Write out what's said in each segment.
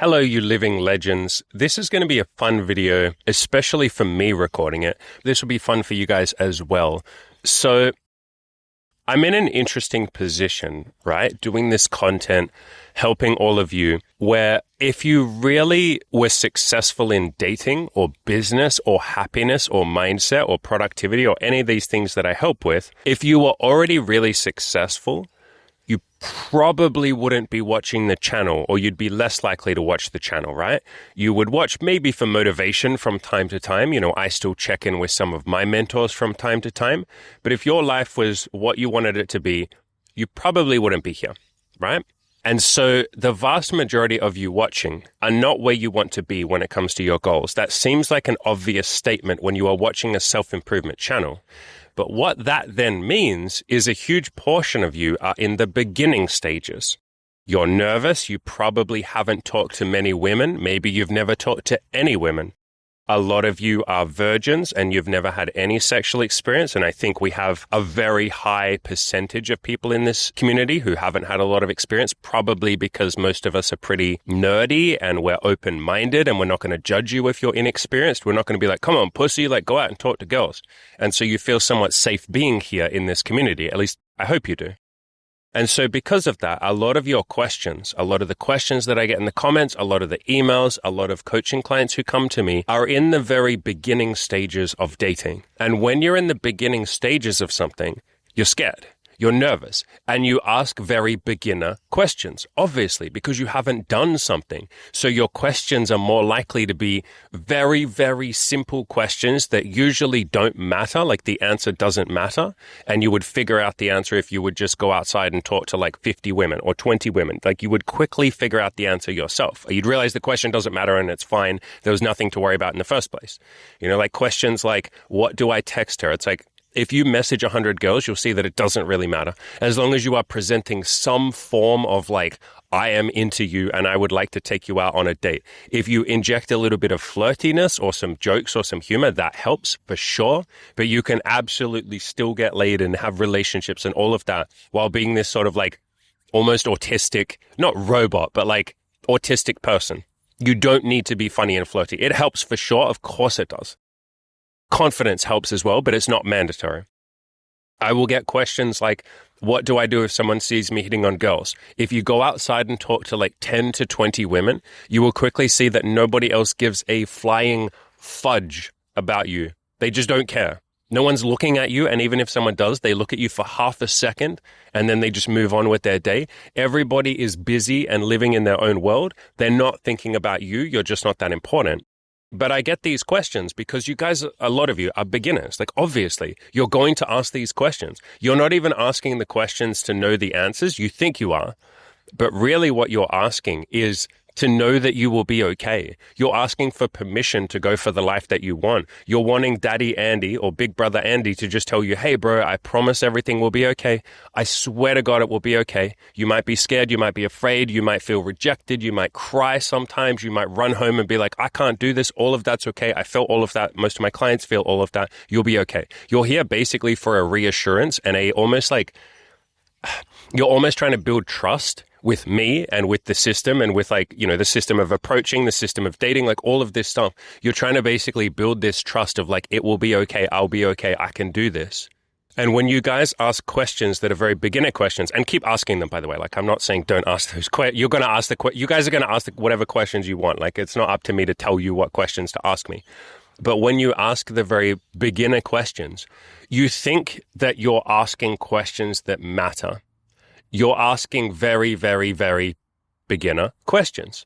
Hello, you living legends. This is going to be a fun video, especially for me recording it. This will be fun for you guys as well. So I'm in an interesting position, right? Doing this content, helping all of you, where if you really were successful in dating or business or happiness or mindset or productivity or any of these things that I help with, if you were already really successful, you probably wouldn't be watching the channel, or you'd be less likely to watch the channel, right? You would watch maybe for motivation from time to time. You know, I still check in with some of my mentors from time to time. But if your life was what you wanted it to be, you probably wouldn't be here, right? And so the vast majority of you watching are not where you want to be when it comes to your goals. That seems like an obvious statement when you are watching a self-improvement channel. But what that then means is a huge portion of you are in the beginning stages. You're nervous. You probably haven't talked to many women. Maybe you've never talked to any women. A lot of you are virgins and you've never had any sexual experience. And I think we have a very high percentage of people in this community who haven't had a lot of experience, probably because most of us are pretty nerdy and we're open-minded and we're not going to judge you if you're inexperienced. We're not going to be like, come on, pussy, like go out and talk to girls. And so you feel somewhat safe being here in this community. At least I hope you do. And so because of that, a lot of your questions, a lot of the questions that I get in the comments, a lot of the emails, a lot of coaching clients who come to me are in the very beginning stages of dating. And when you're in the beginning stages of something, you're scared. You're nervous and you ask very beginner questions, obviously, because you haven't done something. So your questions are more likely to be very, very simple questions that usually don't matter, like the answer doesn't matter. And you would figure out the answer if you would just go outside and talk to like 50 women or 20 women. Like you would quickly figure out the answer yourself. You'd realize the question doesn't matter and it's fine. There was nothing to worry about in the first place. You know, like questions like, what do I text her? It's like, if you message 100 girls, you'll see that it doesn't really matter. As long as you are presenting some form of like, I am into you and I would like to take you out on a date. If you inject a little bit of flirtiness or some jokes or some humor, that helps for sure. But you can absolutely still get laid and have relationships and all of that while being this sort of like almost autistic, not robot, but like autistic person. You don't need to be funny and flirty. It helps for sure. Of course it does. Confidence helps as well, but it's not mandatory. I will get questions like, what do I do if someone sees me hitting on girls? If you go outside and talk to like 10 to 20 women, you will quickly see that nobody else gives a flying fudge about you. They just don't care. No one's looking at you, and even if someone does, they look at you for half a second, and then they just move on with their day. Everybody is busy and living in their own world. They're not thinking about you. You're just not that important. But I get these questions because you guys, a lot of you are beginners. Like, obviously, you're going to ask these questions. You're not even asking the questions to know the answers. You think you are. But really what you're asking is to know that you will be okay. You're asking for permission to go for the life that you want. You're wanting Daddy Andy or Big Brother Andy to just tell you, hey, bro, I promise everything will be okay. I swear to God it will be okay. You might be scared. You might be afraid. You might feel rejected. You might cry sometimes. You might run home and be like, I can't do this. All of that's okay. I felt all of that. Most of my clients feel all of that. You'll be okay. You're here basically for a reassurance and you're almost trying to build trust with me and with the system and with like, you know, the system of approaching, the system of dating, like all of this stuff. You're trying to basically build this trust of like, it will be okay. I'll be okay. I can do this. And when you guys ask questions that are very beginner questions, and keep asking them, by the way, like I'm not saying don't ask those questions. You're going to ask you guys are going to ask whatever questions you want. Like it's not up to me to tell you what questions to ask me. But when you ask the very beginner questions, you think that you're asking questions that matter. You're asking very, very, very beginner questions.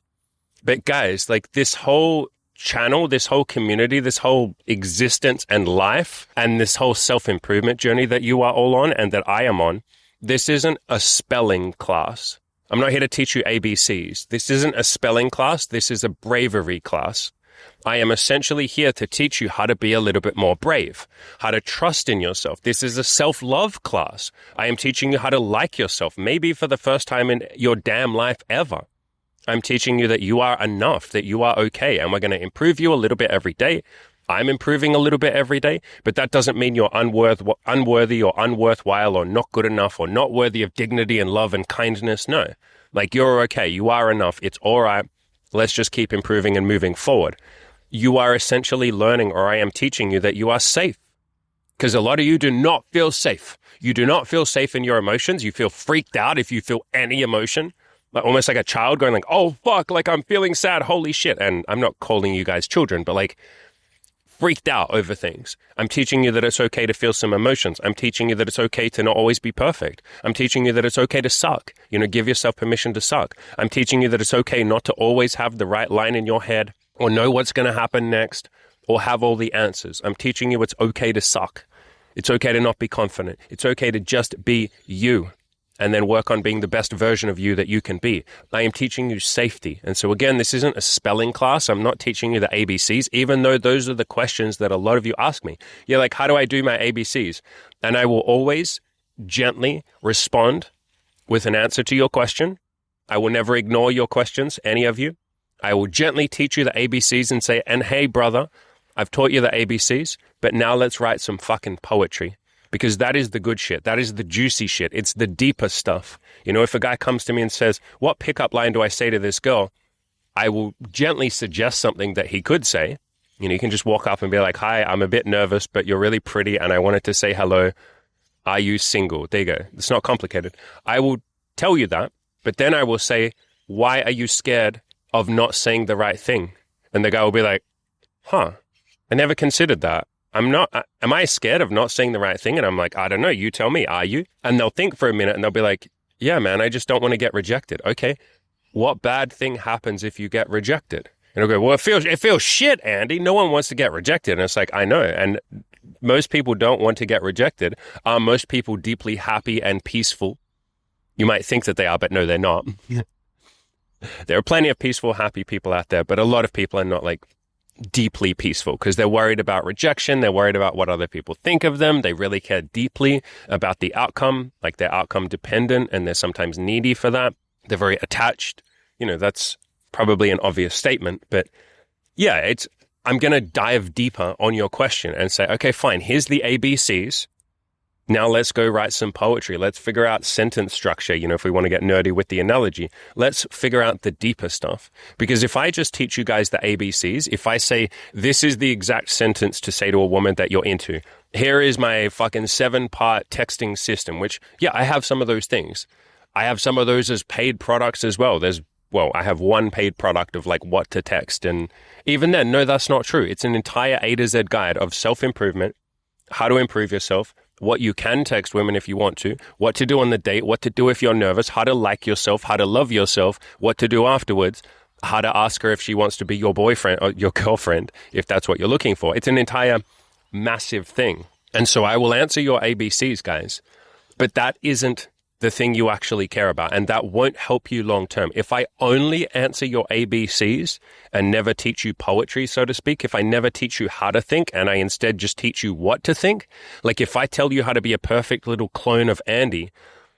But guys, like this whole channel, this whole community, this whole existence and life, and this whole self-improvement journey that you are all on and that I am on, this isn't a spelling class. I'm not here to teach you ABCs. This isn't a spelling class. This is a bravery class. I am essentially here to teach you how to be a little bit more brave, how to trust in yourself. This is a self-love class. I am teaching you how to like yourself, maybe for the first time in your damn life ever. I'm teaching you that you are enough, that you are okay, and we're going to improve you a little bit every day. I'm improving a little bit every day, but that doesn't mean you're unworthy or unworthwhile or not good enough or not worthy of dignity and love and kindness. No, like you're okay. You are enough. It's all right. Let's just keep improving and moving forward. You are essentially learning, or I am teaching you, that you are safe. Because a lot of you do not feel safe. You do not feel safe in your emotions. You feel freaked out if you feel any emotion. Like, almost like a child going like, oh, fuck, like I'm feeling sad, holy shit. And I'm not calling you guys children, but like freaked out over things. I'm teaching you that it's okay to feel some emotions. I'm teaching you that it's okay to not always be perfect. I'm teaching you that it's okay to suck. Give yourself permission to suck. I'm teaching you that it's okay not to always have the right line in your head or know what's going to happen next or have all the answers. I'm teaching you it's okay to suck. It's okay to not be confident. It's okay to just be you and then work on being the best version of you that you can be. I am teaching you safety. And so again, this isn't a spelling class. I'm not teaching you the ABCs, even though those are the questions that a lot of you ask me. You're like, how do I do my ABCs? And I will always gently respond with an answer to your question. I will never ignore your questions, any of you. I will gently teach you the ABCs and say, and hey, brother, I've taught you the ABCs, but now let's write some fucking poetry. Because that is the good shit. That is the juicy shit. It's the deeper stuff. If a guy comes to me and says, what pickup line do I say to this girl? I will gently suggest something that he could say. You can just walk up and be like, hi, I'm a bit nervous, but you're really pretty and I wanted to say hello. Are you single? There you go. It's not complicated. I will tell you that, but then I will say, why are you scared of not saying the right thing? And the guy will be like, I never considered that. Am I scared of not saying the right thing? And I'm like, I don't know. You tell me, are you? And they'll think for a minute and they'll be like, yeah, man, I just don't want to get rejected. Okay. What bad thing happens if you get rejected? And I'll go, well, it feels shit, Andy. No one wants to get rejected. And it's like, I know. And most people don't want to get rejected. Are most people deeply happy and peaceful? You might think that they are, but no, they're not. There are plenty of peaceful, happy people out there, but a lot of people are not like deeply peaceful because they're worried about rejection. They're worried about what other people think of them. They really care deeply about the outcome, like they're outcome dependent, and they're sometimes needy for that. They're very attached. That's probably an obvious statement, but yeah, I'm going to dive deeper on your question and say, okay, fine, here's the ABCs. Now let's go write some poetry. Let's figure out sentence structure, if we want to get nerdy with the analogy. Let's figure out the deeper stuff. Because if I just teach you guys the ABCs, if I say, this is the exact sentence to say to a woman that you're into, here is my fucking 7-part texting system, which, yeah, I have some of those things. I have some of those as paid products as well. I have one paid product of like what to text. And even then, no, that's not true. It's an entire A to Z guide of self-improvement, how to improve yourself, what you can text women if you want to, what to do on the date, what to do if you're nervous, how to like yourself, how to love yourself, what to do afterwards, how to ask her if she wants to be your boyfriend or your girlfriend, if that's what you're looking for. It's an entire massive thing. And so I will answer your ABCs, guys, but that isn't the thing you actually care about, and that won't help you long term. If I only answer your ABCs and never teach you poetry, so to speak, if I never teach you how to think and I instead just teach you what to think, like if I tell you how to be a perfect little clone of Andy,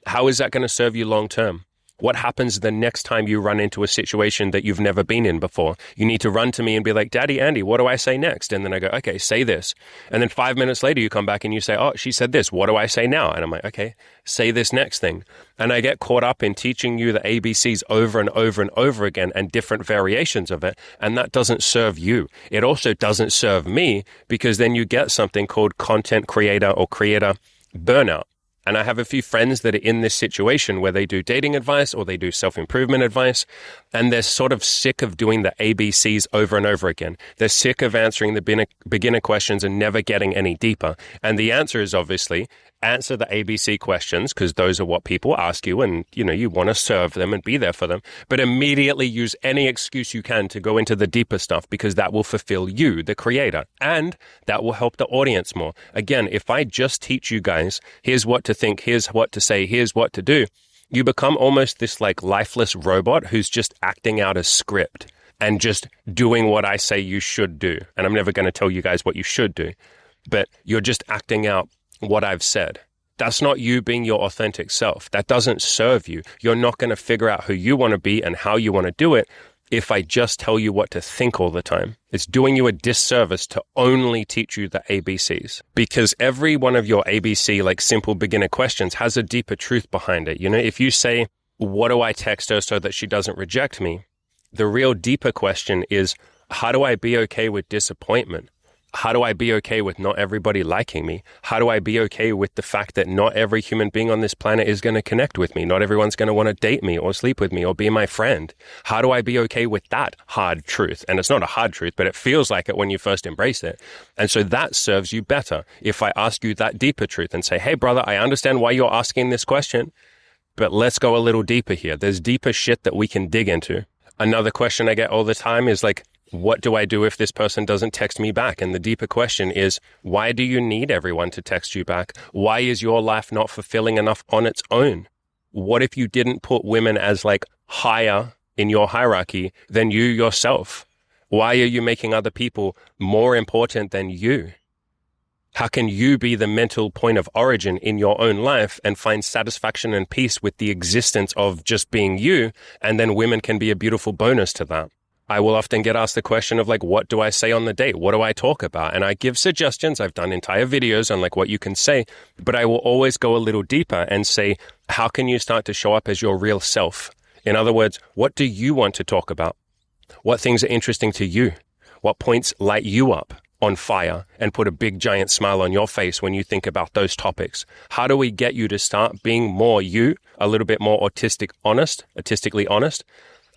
how is that going to serve you long term? What happens the next time you run into a situation that you've never been in before? You need to run to me and be like, Daddy, Andy, what do I say next? And then I go, okay, say this. And then 5 minutes later, you come back and you say, oh, she said this. What do I say now? And I'm like, okay, say this next thing. And I get caught up in teaching you the ABCs over and over and over again and different variations of it. And that doesn't serve you. It also doesn't serve me because then you get something called content creator or creator burnout. And I have a few friends that are in this situation where they do dating advice or they do self-improvement advice, and they're sort of sick of doing the ABCs over and over again. They're sick of answering the beginner questions and never getting any deeper. And the answer is obviously answer the ABC questions because those are what people ask you and, you want to serve them and be there for them. But immediately use any excuse you can to go into the deeper stuff because that will fulfill you, the creator, and that will help the audience more. Again, if I just teach you guys, here's what to think, here's what to say, here's what to do, you become almost this like lifeless robot who's just acting out a script and just doing what I say you should do. And I'm never going to tell you guys what you should do, but you're just acting out what I've said. That's not you being your authentic self. That doesn't serve you. You're not going to figure out who you want to be and how you want to do it if I just tell you what to think all the time. It's doing you a disservice to only teach you the ABCs because every one of your ABC, like simple beginner questions, has a deeper truth behind it. If you say, what do I text her so that she doesn't reject me? The real deeper question is, how do I be okay with disappointment? How do I be okay with not everybody liking me? How do I be okay with the fact that not every human being on this planet is going to connect with me? Not everyone's going to want to date me or sleep with me or be my friend. How do I be okay with that hard truth? And it's not a hard truth, but it feels like it when you first embrace it. And so that serves you better if I ask you that deeper truth and say, hey, brother, I understand why you're asking this question, but let's go a little deeper here. There's deeper shit that we can dig into. Another question I get all the time is like, what do I do if this person doesn't text me back? And the deeper question is, why do you need everyone to text you back? Why is your life not fulfilling enough on its own? What if you didn't put women as like higher in your hierarchy than you yourself? Why are you making other people more important than you? How can you be the mental point of origin in your own life and find satisfaction and peace with the existence of just being you? And then women can be a beautiful bonus to that. I will often get asked the question of like, what do I say on the date? What do I talk about? And I give suggestions. I've done entire videos on like what you can say, but I will always go a little deeper and say, how can you start to show up as your real self? In other words, what do you want to talk about? What things are interesting to you? What points light you up on fire and put a big giant smile on your face when you think about those topics? How do we get you to start being more you, a little bit more artistically honest?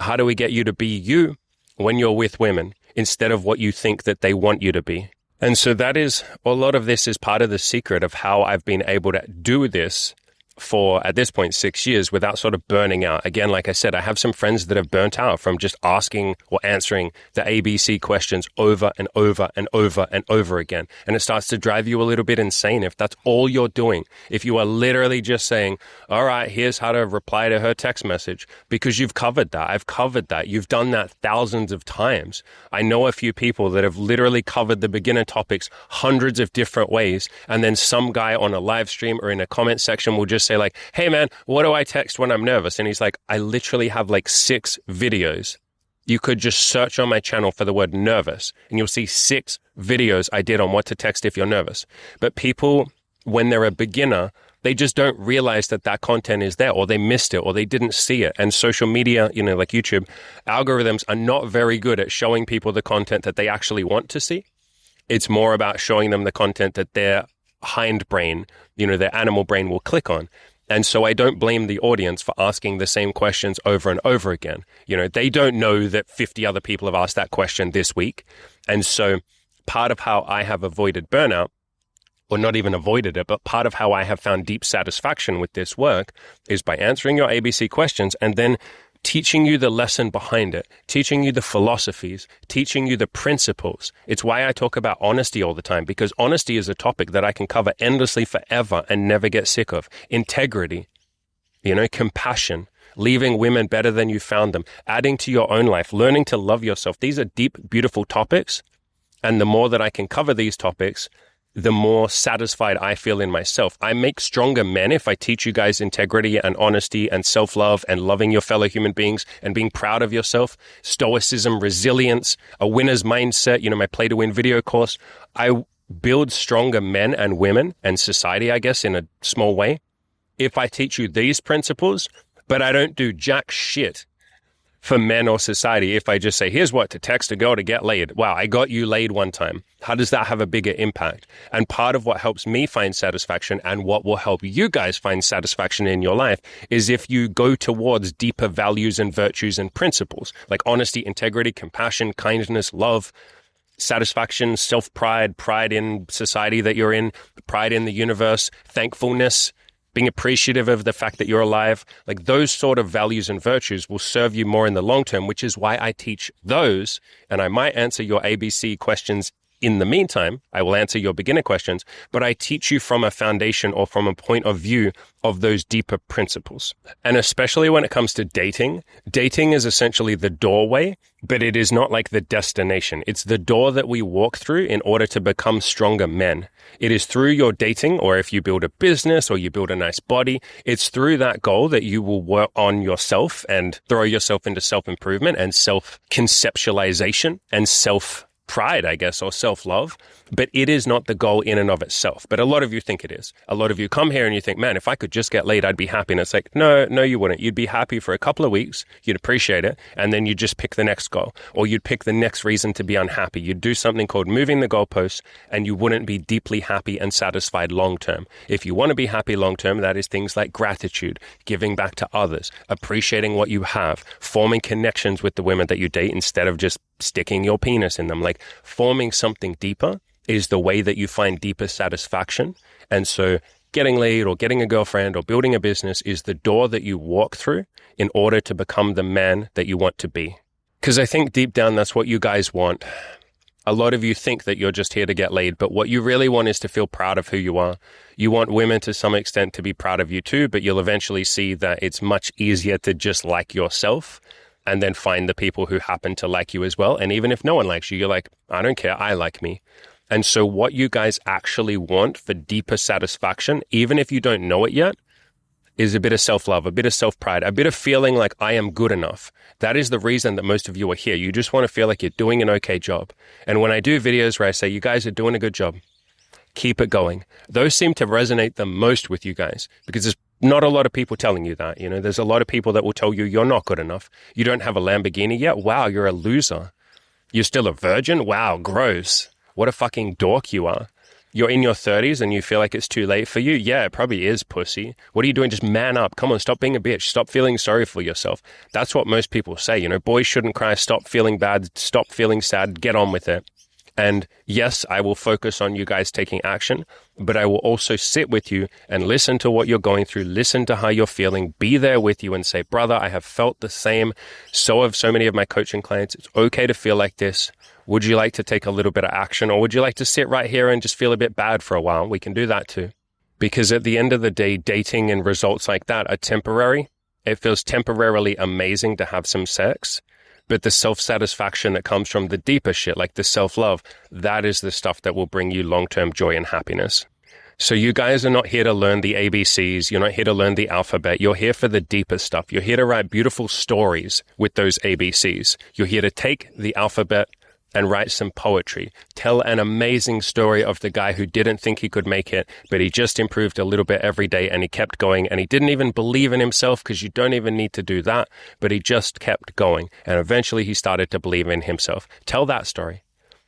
How do we get you to be you when you're with women instead of what you think that they want you to be? And so that is, a lot of this is part of the secret of how I've been able to do this for, at this point, 6 years without sort of burning out. Again, like I said, I have some friends that have burnt out from just asking or answering the ABC questions over and over and over and over again. And it starts to drive you a little bit insane if that's all you're doing. If you are literally just saying, all right, here's how to reply to her text message, because you've covered that. I've covered that. You've done that thousands of times. I know a few people that have literally covered the beginner topics hundreds of different ways. And then some guy on a live stream or in a comment section will just say like, hey man, what do I text when I'm nervous? And he's like, I literally have like 6 videos. You could just search on my channel for the word nervous and you'll see 6 videos I did on what to text if you're nervous. But people, when they're a beginner, they just don't realize that that content is there, or they missed it, or they didn't see it. And social media, you know, like YouTube, algorithms are not very good at showing people the content that they actually want to see. It's more about showing them the content that their hindbrain, you know, their animal brain will click on. And so I don't blame the audience for asking the same questions over and over again. You know, they don't know that 50 other people have asked that question this week. And so part of how I have avoided burnout, or not even avoided it, but part of how I have found deep satisfaction with this work is by answering your ABC questions and then teaching you the lesson behind it, teaching you the philosophies, teaching you the principles. It's why I talk about honesty all the time, because honesty is a topic that I can cover endlessly forever and never get sick of. Integrity, you know, compassion, leaving women better than you found them, adding to your own life, learning to love yourself. These are deep, beautiful topics. And the more that I can cover these topics, the more satisfied I feel in myself. I make stronger men if I teach you guys integrity and honesty and self-love and loving your fellow human beings and being proud of yourself, stoicism, resilience, a winner's mindset, you know, my Play to Win video course. I build stronger men and women and society, I guess, in a small way, if I teach you these principles, but I don't do jack shit for men or society if I just say, here's what to text a girl to get laid. Wow, I got you laid one time. How does that have a bigger impact? And part of what helps me find satisfaction and what will help you guys find satisfaction in your life is if you go towards deeper values and virtues and principles like honesty, integrity, compassion, kindness, love, satisfaction, self-pride, pride in society that you're in, pride in the universe, thankfulness, being appreciative of the fact that you're alive. Like those sort of values and virtues will serve you more in the long term, which is why I teach those. And I might answer your ABC questions in the meantime. I will answer your beginner questions, but I teach you from a foundation or from a point of view of those deeper principles. And especially when it comes to dating, dating is essentially the doorway, but it is not like the destination. It's the door that we walk through in order to become stronger men. It is through your dating, or if you build a business or you build a nice body, it's through that goal that you will work on yourself and throw yourself into self-improvement and self-conceptualization and pride, I guess, or self-love, but it is not the goal in and of itself. But a lot of you think it is. A lot of you come here and you think, man, if I could just get laid, I'd be happy. And it's like, no, you wouldn't. You'd be happy for a couple of weeks. You'd appreciate it. And then you'd just pick the next goal, or you'd pick the next reason to be unhappy. You'd do something called moving the goalposts, and you wouldn't be deeply happy and satisfied long-term. If you want to be happy long-term, that is things like gratitude, giving back to others, appreciating what you have, forming connections with the women that you date instead of just sticking your penis in them. Like, forming something deeper is the way that you find deeper satisfaction. And so getting laid or getting a girlfriend or building a business is the door that you walk through in order to become the man that you want to be. Because I think deep down, that's what you guys want. A lot of you think that you're just here to get laid, but what you really want is to feel proud of who you are. You want women to some extent to be proud of you too, but you'll eventually see that it's much easier to just like yourself and then find the people who happen to like you as well. And even if no one likes you, you're like, I don't care, I like me. And so what you guys actually want for deeper satisfaction, even if you don't know it yet, is a bit of self-love, a bit of self-pride, a bit of feeling like I am good enough. That is the reason that most of you are here. You just want to feel like you're doing an okay job. And when I do videos where I say, you guys are doing a good job, keep it going. Those seem to resonate the most with you guys because there's not a lot of people telling you that. You know, there's a lot of people that will tell you you're not good enough. You don't have a Lamborghini yet? Wow, you're a loser. You're still a virgin? Wow, gross. What a fucking dork you are. You're in your 30s and you feel like it's too late for you? Yeah, it probably is, pussy. What are you doing? Just man up. Come on, stop being a bitch. Stop feeling sorry for yourself. That's what most people say. You know, boys shouldn't cry. Stop feeling bad. Stop feeling sad. Get on with it. And yes, I will focus on you guys taking action, but I will also sit with you and listen to what you're going through, listen to how you're feeling, be there with you and say, brother, I have felt the same. So have so many of my coaching clients. It's okay to feel like this. Would you like to take a little bit of action, or would you like to sit right here and just feel a bit bad for a while? We can do that too. Because at the end of the day, dating and results like that are temporary. It feels temporarily amazing to have some sex. But the self-satisfaction that comes from the deeper shit, like the self-love, that is the stuff that will bring you long-term joy and happiness. So you guys are not here to learn the ABCs. You're not here to learn the alphabet. You're here for the deeper stuff. You're here to write beautiful stories with those ABCs. You're here to take the alphabet and write some poetry. Tell an amazing story of the guy who didn't think he could make it, but he just improved a little bit every day and he kept going and he didn't even believe in himself, because you don't even need to do that, but he just kept going and eventually he started to believe in himself. Tell that story.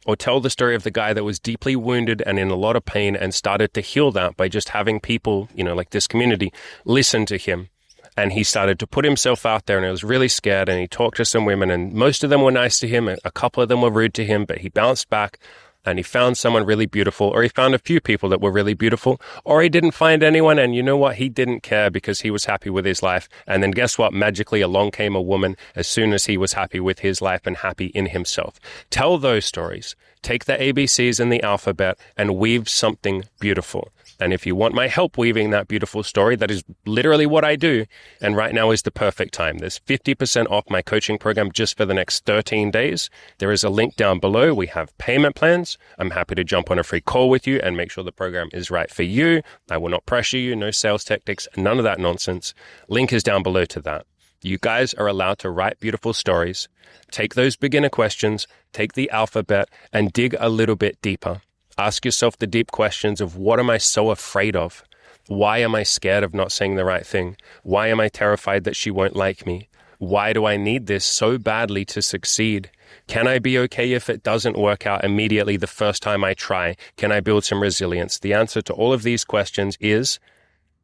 Or tell the story of the guy that was deeply wounded and in a lot of pain and started to heal that by just having people, you know, like this community, listen to him. And he started to put himself out there and he was really scared and he talked to some women and most of them were nice to him. A couple of them were rude to him, but he bounced back and he found someone really beautiful, or he found a few people that were really beautiful, or he didn't find anyone. And you know what? He didn't care because he was happy with his life. And then guess what? Magically along came a woman as soon as he was happy with his life and happy in himself. Tell those stories. Take the ABCs and the alphabet and weave something beautiful. And if you want my help weaving that beautiful story, that is literally what I do. And right now is the perfect time. There's 50% off my coaching program just for the next 13 days. There is a link down below. We have payment plans. I'm happy to jump on a free call with you and make sure the program is right for you. I will not pressure you. No sales tactics, none of that nonsense. Link is down below to that. You guys are allowed to write beautiful stories. Take those beginner questions, take the alphabet, and dig a little bit deeper. Ask yourself the deep questions of, what am I so afraid of? Why am I scared of not saying the right thing? Why am I terrified that she won't like me? Why do I need this so badly to succeed? Can I be okay if it doesn't work out immediately the first time I try? Can I build some resilience? The answer to all of these questions is,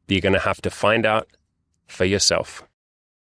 you're going to have to find out for yourself.